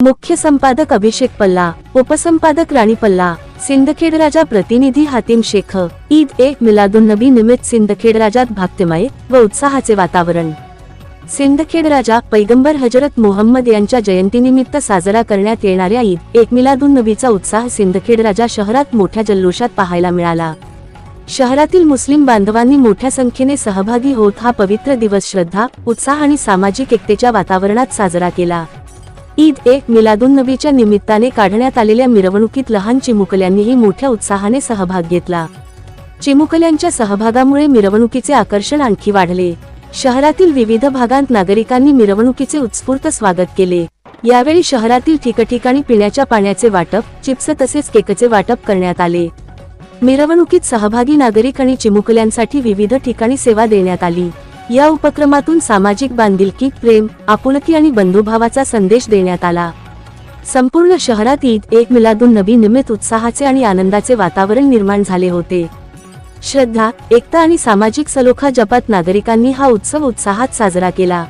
मुख्य संपादक अभिषेक पल्ला, उपसंपादक राणी पल्ला, सिंदखेड राजा प्रतिनिधी हातिम शेख। ईद ए मिलादुन्नबी निमित्त सिंदखेड राजात भक्तिमय व उत्साहाचे वातावरण। सिंदखेड राजा पैगंबर हजरत मोहम्मद यांच्या जयंतीनिमित्त साजरा करण्यात येणाऱ्या ईद ए मिलादुन्नबीचा उत्साह सिंदखेड राजा शहरात मोठ्या जल्लोषात पाहायला मिळाला। शहरातील मुस्लिम बांधवांनी मोठ्या संख्येने सहभागी होत हा पवित्र दिवस श्रद्धा, उत्साह आणि सामाजिक एकतेच्या वातावरणात साजरा केला। ईद ए मिलादुन्नबीच्या निमित्ताने काढण्यात आलेल्या मिरवणुकीत लहान चिमुकल्यांनीही मोठ्या उत्साहाने सहभाग घेतला। चिमुकल्यांच्या सहभागामुळे मिरवणुकीचे आकर्षण आणखी वाढले। शहरातील विविध भागांत नागरिकांनी मिरवणुकीचे उत्स्फूर्त स्वागत केले। यावेळी शहरातील ठिकठिकाणी पिण्याच्या पाण्याचे वाटप, चिप्स तसेच केकचे वाटप करण्यात आले। मिरवणुकीत सहभागी नागरिक आणि चिमुकल्यांसाठी विविध ठिकाणी सेवा देण्यात आली। या उपक्रमातून सामाजिक बांधिलकी, प्रेम, आपुलकी आणि बंधुभावाचा संदेश देण्यात आला। संपूर्ण शहरात ईद ए मिलादुन्नबी निमित्त उत्साहाचे आणि आनंदाचे वातावरण निर्माण झाले होते। श्रद्धा, एकता आणि सामाजिक सलोखा जपत नागरिकांनी हा उत्सव उत्साहात साजरा केला।